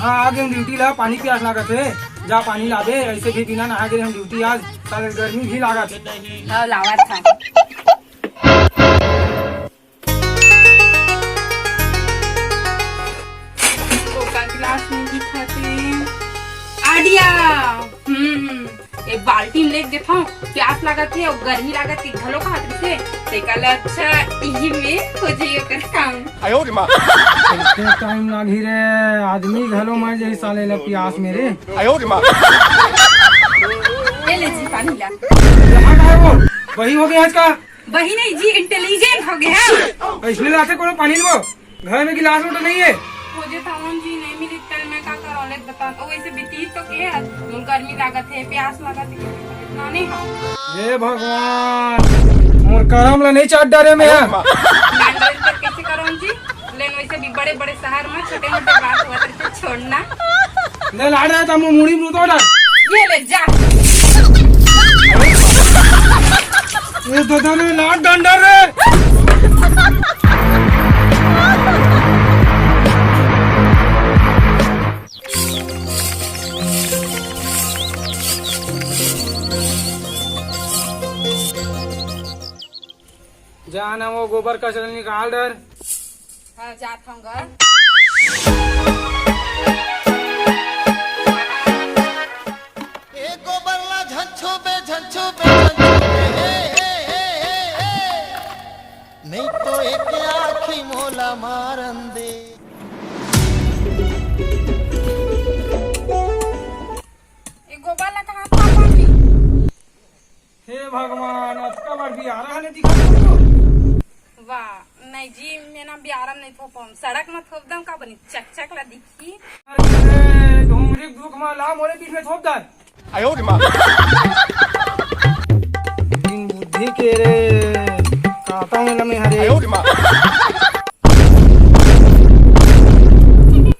हाँ आ गए हम ड्यूटी ला, पानी प्यास लागत है, जा पानी लाबे। ऐसे भी बिना नहा गए हम ड्यूटी आज, साले गर्मी भी लागत है। लावत था क्लास में दिखाते आडिया। एक बाल्टी में लेके देखा, प्यास लागत है और गर्मी लागत है घलो का हाथ से ते कल अच्छा यही में हो जाइए कर काम। आयो रे मां, इतने टाइम लागी रे, आदमी घलो मर जाई साले ला प्यास मेरे। आयो रे मां, ले ले जी पानी ला। यहाँ का है वो, वही हो गया आज का। वही नहीं जी, इंटेलिजेंट हो गया। इसलिए लाते कोनो पानी लो, घर में गिलास में तो नहीं है। मुझे थावन जी नहीं मिली कल मैं का करौले बता तो वैसे बीती तो के है, गर्मी लागत है प्यास लागत है इतना नहीं हो। हे भगवान, मोर करम ला नहीं चाट डारे में है। कैसे करो जी, लेकिन वैसे भी बड़े बड़े शहर में छोटे मोटे बात हुआ तो छोड़ना। ले लाड़ रहा था मुड़ी में तो डाल। ये ले जा। ये दादा ने लाड़ डंडा रे। जाना वो गोबर का चल निकाल डर। हाँ जाता हूँ घर। गोबरला झंझो बे झंझो बे नहीं तो एक आखी मोला मारन दे। गोबर ला कहाँ था पानी? हे भगवान, अब का बार भी आ रहा है दिखा तुमको। वाह नहीं जी, मैं ना बियारम नहीं थोपम, सड़क में थोप दम का बनी चक चक ला दिखी। अरे घुमरी दुख में ला मोरे बीच में थोप दर। आयो रे मां, इन बुद्धि के रे काता में लमे हरे। आयो रे मां,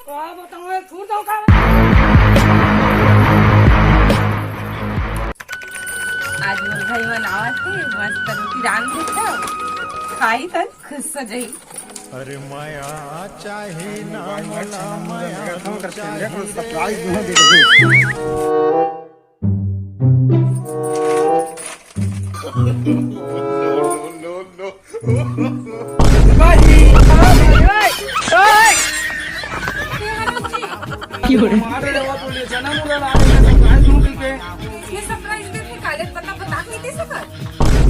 क्या बताऊं थूर दो का। आज मोर भाई मनावत है, मस्त रोटी रांध दे खाई तक खुश हो जाई। अरे माया चाहे ना मोला माया चाहे। सरप्राइज दूं दे दे। मारे रवा तो ले जाना मुला ला सरप्राइज दूं के। ये सरप्राइज दे काले पता बता नहीं दे सकत।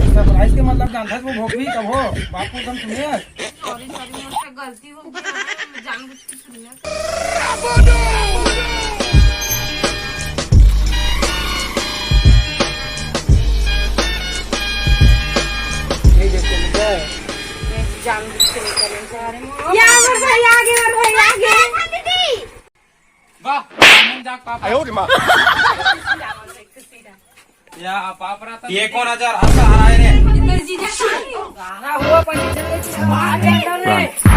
सरप्राइज के मतलब जानता है वो भोगवी कब हो, बापू तुम सुनिए। सॉरी मुझसे गलती हो गई, मैं जानबूझ के सुनिया। नहीं देखते नहीं क्या है। मैं जानबूझ के नहीं करने जा रही हूँ। या मोर भाई आगे वाह सामने जाग पापा। आयो रे मां, या पापरा था। ये कौन हजार हंसा रहा है रे? जीजा गाना हुआ पंडित जी ने मार दे रे।